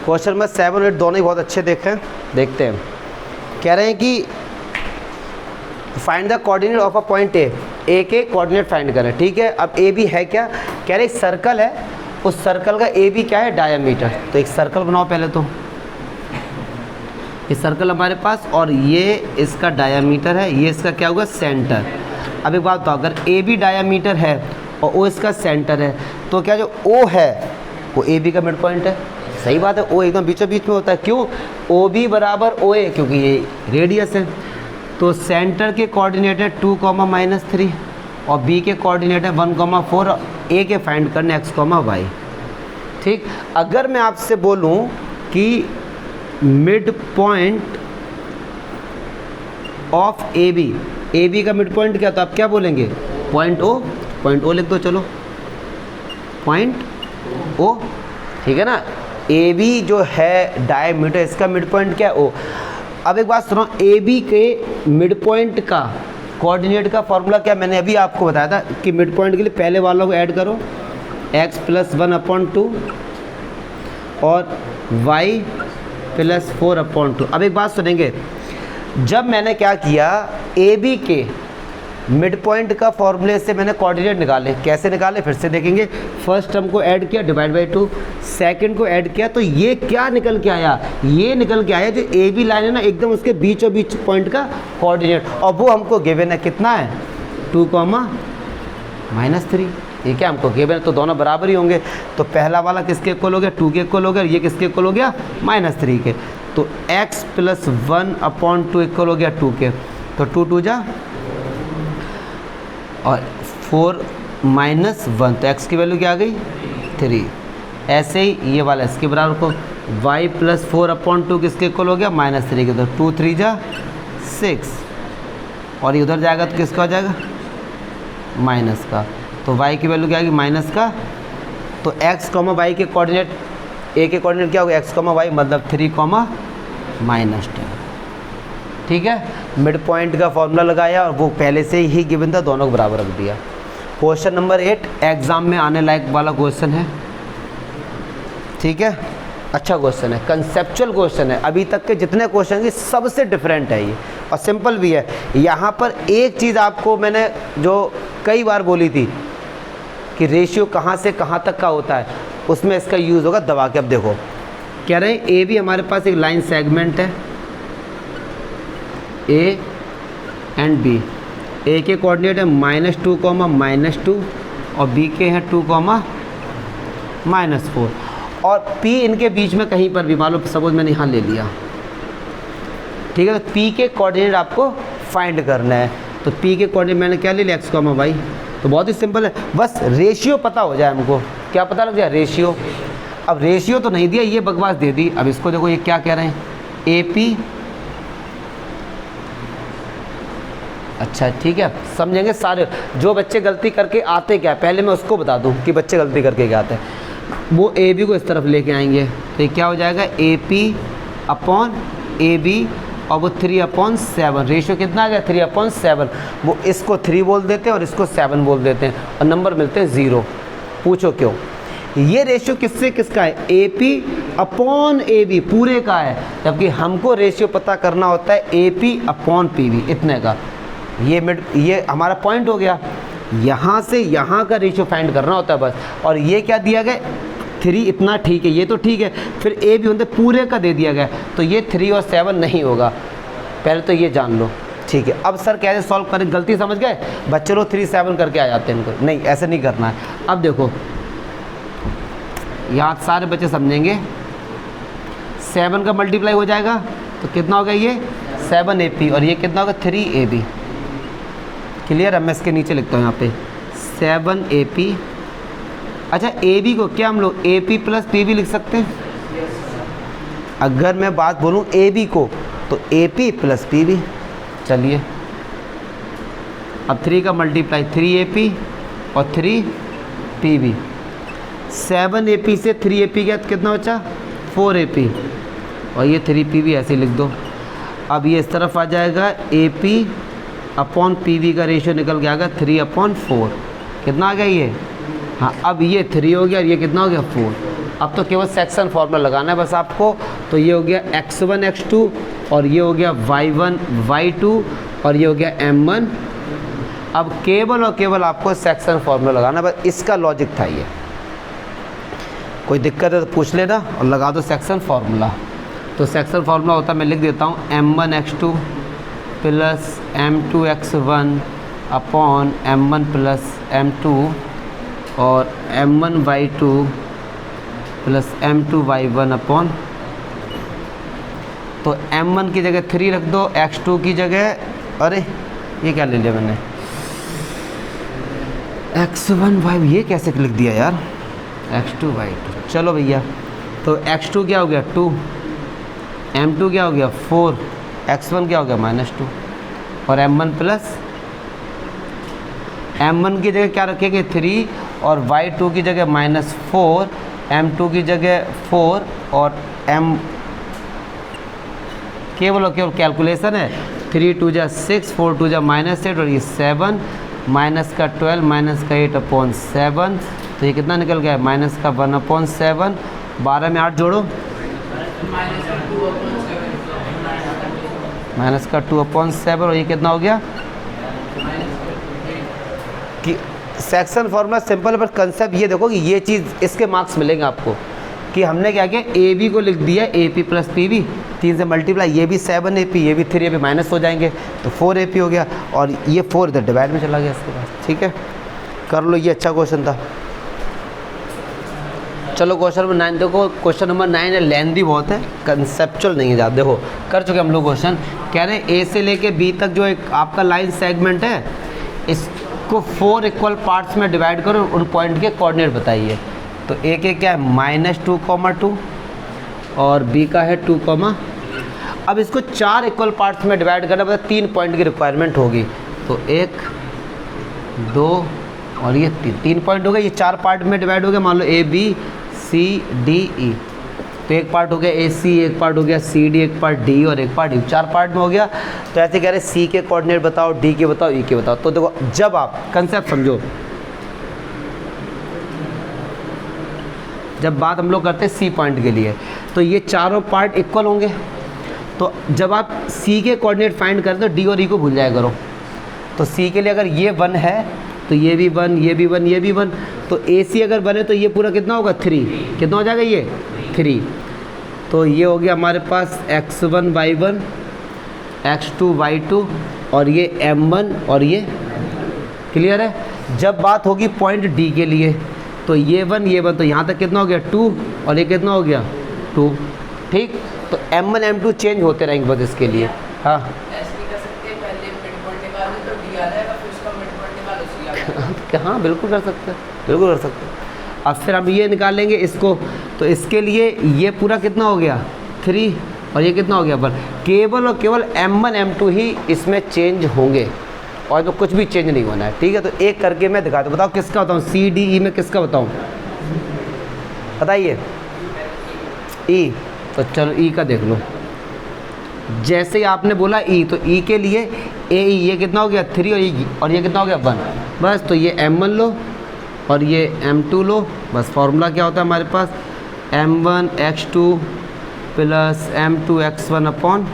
क्वेश्चन नंबर 7 और 8 दोनों ही बहुत अच्छे देखते हैं। कह रहे हैं कि find the coordinate of a point A के कोऑर्डिनेट फाइंड करें। ठीक है, अब ए बी है क्या, कह रहे सर्कल है, उस सर्कल का ए बी क्या है, डायमीटर। तो एक सर्कल बनाओ पहले, तो ये सर्कल हमारे पास, और ये इसका डायमीटर है, ये इसका क्या होगा, सेंटर। अब एक बात बताओ, अगर ए बी डायमीटर है और ओ इसका सेंटर है, तो क्या जो ओ है वो ए बी का मिड पॉइंट है। सही बात है, ओ एकदम बीचों बीच में होता है। क्यों, ओ बी बराबर ओ ए, क्योंकि ये रेडियस है। तो सेंटर के कोऑर्डिनेट है 2, -3 और बी के कोऑर्डिनेट है 1, 4, ए के फाइंड करने x, y। ठीक, अगर मैं आपसे बोलूं कि mid point of A B का मिड पॉइंट क्या, तो आप क्या बोलेंगे, पॉइंट ओ लिख दो, चलो पॉइंट ओ। ठीक है ना, ए बी जो है डायमीटर, इसका मिड पॉइंट क्या है, ओ। अब एक बात सुनो, ए बी के मिड पॉइंट का कोऑर्डिनेट का फॉर्मूला क्या, मैंने अभी आपको बताया था कि मिड पॉइंट के लिए पहले वालों को ऐड करो, x + 1/2 और y + 4/2। अब एक बात सुनेंगे, जब मैंने क्या किया, ए बी के मिड पॉइंट का फॉर्मूले से मैंने कोऑर्डिनेट निकाले, कैसे निकाले फिर से देखेंगे। फर्स्ट टर्म को ऐड किया /2, सेकंड को ऐड किया, तो ये क्या निकल के आया, ये निकल के आया जो ए बी लाइन है ना, एकदम उसके बीचों बीच पॉइंट का कोऑर्डिनेट, और वो हमको गिवन है कितना है, 2, -3। ये क्या हमको गिवन है, तो दोनों बराबर ही होंगे। तो पहला वाला किसके इक्वल हो गया, 2 के इक्वल हो गया, और ये किसके इक्वल हो गया, -3 के। तो x प्लस 1/2 इक्वल हो गया 2 के, तो 2 2 जा और 4 माइनस 1, तो x की वैल्यू क्या आ गई 3। ऐसे ही ये वाला इसके बराबर को y प्लस 4/2 किसके इक्वल हो गया -3 के, तो 2 3 जा 6 और ये उधर जाएगा तो किसका हो जाएगा माइनस का, तो y की वैल्यू क्या आएगी माइनस का। तो x, y के कोऑर्डिनेट, a के कोऑर्डिनेट क्या होगा x, y, मतलब 3, -10। ठीक है, मिड पॉइंट का फॉर्मूला लगाया और वो पहले से ही गिवन था, दोनों को बराबर रख दिया। क्वेश्चन नंबर 8 एग्जाम में आने लायक वाला क्वेश्चन है। ठीक है, अच्छा क्वेश्चन है, कंसेप्चुअल क्वेश्चन है, अभी तक के जितने क्वेश्चन हैं सबसे डिफरेंट है ये और सिंपल भी है। यहाँ पर एक चीज़ आपको मैंने जो कई बार बोली थी कि रेशियो कहाँ से कहाँ तक का होता है, उसमें इसका यूज़ होगा दबा के। अब देखो कह रहे हैं ए भी हमारे पास एक लाइन सेगमेंट है, ए एंड बी। ए के कोऑर्डिनेट है -2, -2 और बी के हैं 2, -4 और P इनके बीच में कहीं पर भी, मान लो सपोज मैंने यहाँ ले लिया। ठीक है, तो P के कोऑर्डिनेट आपको फाइंड करना है, तो P के कोऑर्डिनेट मैंने क्या ले लिया x, y। तो बहुत ही सिंपल है, बस रेशियो पता हो जाए हमको। क्या पता लग जाए रेशियो। अब रेशियो तो नहीं दिया, ये बकवास दे दी। अब इसको देखो ये क्या कह रहे हैं AP। अच्छा ठीक है, समझेंगे सारे। जो बच्चे गलती करके आते क्या, पहले मैं उसको बता दूं कि बच्चे गलती करके क्या आते हैं। वो AB को इस तरफ लेके आएंगे, तो ये क्या हो जाएगा AP/AB और वो 3/7। रेशियो कितना आ गया 3/7। वो इसको 3 बोल देते हैं और इसको 7 बोल देते हैं और नंबर मिलते हैं 0। पूछो क्यों। ये रेशियो किससे किसका है, AP/AB पूरे का है, जबकि हमको रेशियो पता करना होता है AP/PB इतने का। ये हमारा पॉइंट हो गया, यहाँ से यहाँ का रेशियो फाइंड करना होता है बस। और ये क्या दिया गया 3 इतना, ठीक है ये तो ठीक है। फिर ए भी होते पूरे का दे दिया गया, तो ये 3 और 7 नहीं होगा, पहले तो ये जान लो। ठीक है, अब सर कैसे सॉल्व करें, गलती समझ गए बच्चे लोग 3 7 करके आ जाते हैं इनको, नहीं ऐसे नहीं करना है। अब देखो यहाँ सारे बच्चे समझेंगे, 7 का मल्टीप्लाई हो जाएगा तो कितना होगा ये 7AP और ये कितना होगा 3AB। क्लियर है, मैं इसके नीचे लिखता हूँ यहाँ पे 7AP। अच्छा AB को क्या हम लोग AP+PB लिख सकते हैं। अगर मैं बात बोलूँ AB को तो AP+PB। चलिए अब 3 का मल्टीप्लाई 3AP और 3PB। 7AP से 3AP गया तो कितना बचा 4AP और ये 3PB ऐसे लिख दो। अब ये इस तरफ आ जाएगा AP/PB का रेशियो निकल के आएगा 3/4। कितना आ गया ये, हाँ अब ये 3 हो गया और ये कितना हो गया 4। अब तो केवल सेक्शन फॉर्मूला लगाना है बस आपको। तो ये हो गया x1 x2 और ये हो गया y1 y2 और ये हो गया m1। अब केवल और केवल आपको सेक्शन फॉर्मूला लगाना, बस इसका लॉजिक था ये। कोई दिक्कत है तो पूछ लेना और लगा दो सेक्शन फार्मूला। तो सेक्शन फार्मूला होता है, मैं लिख देता हूँ m1 x2 plus m2 x1 upon m1 plus m2 और m1 y2 plus m2 y1 upon, तो m1 की जगह 3 रख दो, x2 की जगह, अरे ये क्या ले लिया मैंने x1 y, ये कैसे लिख दिया यार x2 y2। चलो भैया, तो x2 क्या हो गया 2, m2 क्या हो गया 4, x1 क्या हो गया -2 और m1 प्लस, m1 की जगह क्या रखेंगे 3 और y2 की जगह -4, m2 की जगह 4 और m केवल और केवल कैलकुलेशन है। 3 2 जा 6, 4 2 जा -8 और ये 7 माइनस का 12 माइनस का 8/7, तो ये कितना निकल गया माइनस का 1/7। 12 में 8 जोड़ो, माइनस का 2/7 और ये कितना हो गया कि सेक्शन फॉर्मूला सिंपल, पर कंसेप्ट ये देखो कि ये चीज़ इसके मार्क्स मिलेंगे आपको कि हमने क्या किया ए बी को लिख दिया AP+PB, 3 से मल्टीप्लाई, ये भी 7AP ये भी 3AP माइनस हो जाएंगे तो 4AP हो गया और ये 4 इधर डिवाइड में चला गया इसके पास। ठीक है, कर लो, ये अच्छा क्वेश्चन था। चलो क्वेश्चन नंबर 9 देखो। क्वेश्चन नंबर 9 है, लेंदी बहुत है, कंसेप्चुअल नहीं है ज़्यादा। देखो कर चुके हम लोग क्वेश्चन। कह रहे हैं ए से लेके बी तक जो एक आपका लाइन सेगमेंट है, इसको 4 इक्वल पार्ट्स में डिवाइड करो, उन पॉइंट के कोऑर्डिनेट बताइए। तो ए के क्या है -2, और बी का है 2, अब इसको 4 इक्वल पार्ट्स में डिवाइड करना, मतलब 3 पॉइंट की रिक्वायरमेंट होगी। तो 1, 2 और ये 3 पॉइंट हो गए। ये 4 पार्ट में डिवाइड हो गया, मान लो A B C D E. तो एक पार्ट हो गया ए सी, एक पार्ट हो गया सी डी, एक पार्ट डी और एक पार्ट ई। 4 पार्ट में हो गया। तो ऐसे कह रहे सी के कोऑर्डिनेट बताओ, डी के बताओ, ई के बताओ। तो देखो जब आप कंसेप्ट समझो, जब बात हम लोग करते हैं सी पॉइंट के लिए, तो ये चारों पार्ट इक्वल होंगे। तो जब आप सी के कोऑर्डिनेट फाइंड करते हो, डी और ई को भूल जाया करो। तो सी के लिए अगर ये 1 है तो ये भी 1, ये भी 1, ये भी 1। तो ए सी अगर बने तो ये पूरा कितना होगा 3, कितना हो जाएगा ये 3। तो ये हो गया हमारे पास x1 y1 x2 y2 और ये m1 और ये क्लियर है। जब बात होगी पॉइंट डी के लिए, तो ये 1 ये 1, तो यहाँ तक कितना हो गया 2 और ये कितना हो गया 2, ठीक। तो m1 m2 चेंज होते रहेंगे बस इसके लिए। हाँ हाँ बिल्कुल कर सकते हैं, बिल्कुल कर सकते हैं। अब फिर हम ये निकाल लेंगे इसको। तो इसके लिए ये पूरा कितना हो गया 3 और ये कितना हो गया 1। केवल और केवल m1 m2 ही इसमें चेंज होंगे, और तो कुछ भी चेंज नहीं होना है, ठीक है। तो एक करके मैं दिखाता हूँ, बताओ किसका बताऊँ, सी डी ई में किसका बताऊँ, बताइए ई। तो चलो ई का देख लो। जैसे ही आपने बोला ई, तो ई के लिए ए ई ये कितना हो गया 3 और ये कितना हो गया 1। बस तो ये m1 लो और ये m2 लो। बस फार्मूला क्या होता है हमारे पास, m1 x2 plus m2 x1 upon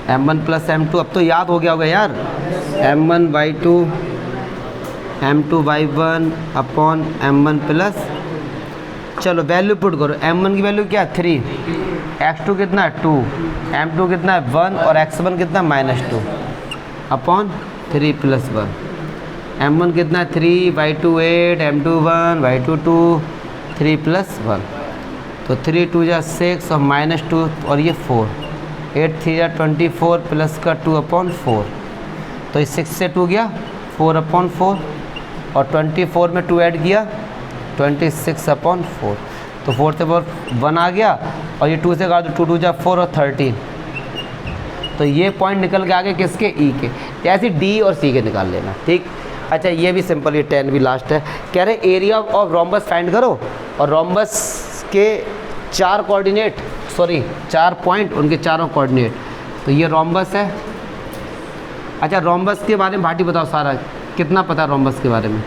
m1 plus m2। अब तो याद हो गया होगा यार, m1 y2 m2 y1 upon m1 plus, चलो वैल्यू पुट करो। m1 की वैल्यू क्या है 3, x2 कितना है 2, m2 कितना है 1 और x1 कितना है -2 अपॉन 3 प्लस 1। m1 कितना है 3, y2 8, m2 1, y2 2, 3 प्लस 1। तो 3 2 जा 6 और -2 और ये 4, 8 3 जा 24 प्लस का 2 अपॉन 4। तो ये 6 से 2 गया 4 अपॉन 4 और 24 में 2 ऐड किया 26 अपॉन 4। तो 4 से 1 आ गया और ये 2 से काट दो, 2 2 जा 4 और 13। तो ये पॉइंट निकल के आगे किसके ई के। ऐसे डी और सी के निकाल लेना, ठीक। अच्छा ये भी सिंपल, ये 10 भी लास्ट है। कह रहे एरिया ऑफ रोम्बस फाइंड करो, और रोम्बस के 4 कोऑर्डिनेट, सॉरी 4 पॉइंट, उनके चारों कोऑर्डिनेट। तो ये रोम्बस है। अच्छा रोम्बस के बारे में भाटी बताओ, सारा कितना पता है रोम्बस के बारे में,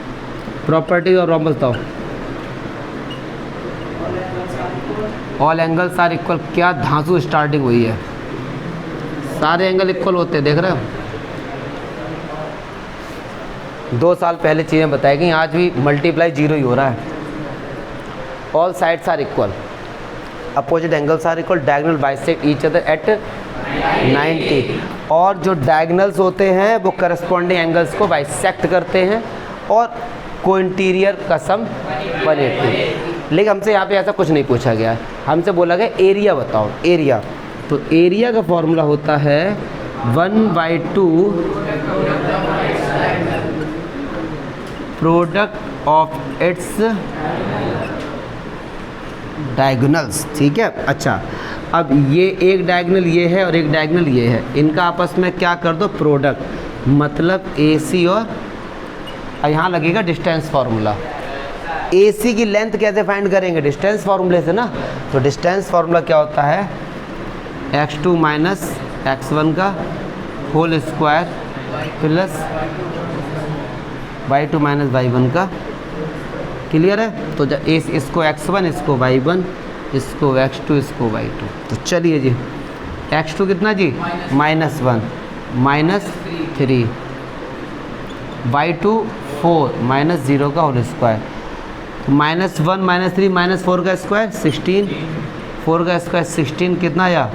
प्रॉपर्टी और रोम्बस बताओ। ऑल एंगल्स आर इक्वल, क्या धांसू स्टार्टिंग हुई है, सारे एंगल इक्वल होते हैं, देख रहे हो। 2 साल पहले चीज़ें बताई गई, आज भी मल्टीप्लाई 0 ही हो रहा है। All sides are equal, opposite angles are equal, diagonal bisect each other at 90। और जो डायगोनल्स होते हैं वो करस्पॉन्डिंग एंगल्स को बाइसेक्ट करते हैं और कोइंटीरियर का सम 180। लेकिन हमसे यहाँ पे ऐसा कुछ नहीं पूछा गया है, हमसे बोला गया एरिया बताओ, एरिया। तो एरिया का फॉर्मूला होता है 1/2 प्रोडक्ट ऑफ इट्स डायगोनल्स, ठीक है। अच्छा अब ये एक डायगोनल ये है और एक डायगोनल ये है, इनका आपस में क्या कर दो प्रोडक्ट, मतलब ए सी और यहाँ लगेगा डिस्टेंस फार्मूला। ए सी की लेंथ कैसे फाइंड करेंगे, डिस्टेंस फार्मूले से ना। तो डिस्टेंस फार्मूला क्या होता है, x2 माइनस x1 का whole square plus y2 minus y1 का, क्लियर है। तो इसको x1, इसको y1, इसको x2, इसको y2। तो चलिए जी x2 कितना जी -1 -3, y2 4 -0 का होल स्क्वायर, तो -1 -3 -4 का स्क्वायर 16, 4 का स्क्वायर 16 कितना आया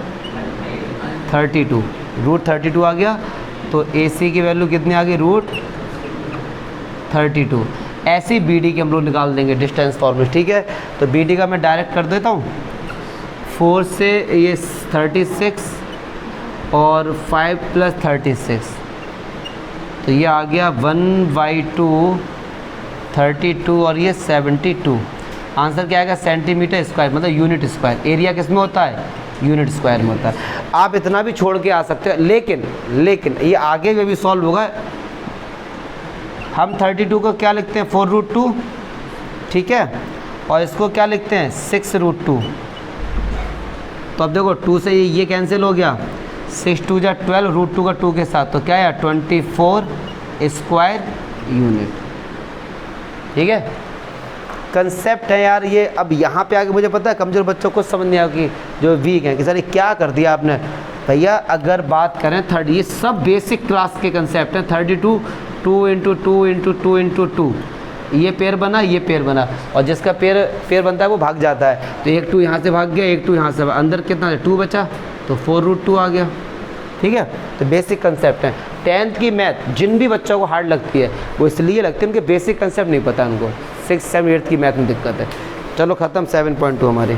32, √32 आ गया। तो AC की वैल्यू कितनी आ गई √32। ऐसी बी डी की हम लोग निकाल देंगे डिस्टेंस फॉर्मूला, ठीक है। तो बी डी का मैं डायरेक्ट कर देता हूँ, 4 से ये 36 और 5 + 36, तो ये आ गया 1/2 32 और ये 72। आंसर क्या आएगा? सेंटीमीटर स्क्वायर, मतलब यूनिट स्क्वायर। एरिया किस में होता है? यूनिट स्क्वायर में होता है। आप इतना भी छोड़ के आ सकते हो, लेकिन ये आगे में भी सॉल्व होगा। हम 32 को क्या लिखते हैं? 4√2, ठीक है, और इसको क्या लिखते हैं? 6√2। तो अब देखो 2 से ये कैंसिल हो गया, 6 × 2 = 12, √2 का 2 के साथ, तो क्या है? 24 स्क्वायर यूनिट, ठीक है। कंसेप्ट है यार ये। अब यहाँ पे आके मुझे पता है कमज़ोर बच्चों को समझ नहीं आएगी, जो वीक हैं, कि सर ये क्या कर दिया आपने। भैया अगर बात करें ये सब बेसिक क्लास के कंसेप्ट हैं। 32 2 × 2 × 2 × 2, ये पेयर बना, ये पेयर बना, और जिसका पेयर बनता है वो भाग जाता है। तो एक 2 यहाँ से भाग गया, एक 2 यहाँ से, अंदर कितना है? 2 बचा, तो 4√2 आ गया, ठीक है। तो बेसिक कंसेप्ट हैं। 10th की मैथ जिन भी बच्चों को हार्ड लगती है वो इसलिए लगती है उनके बेसिक कंसेप्ट नहीं पता उनको। 6, 7, 8 की मैथ में दिक्कत है। चलो ख़त्म 7.2 हमारी।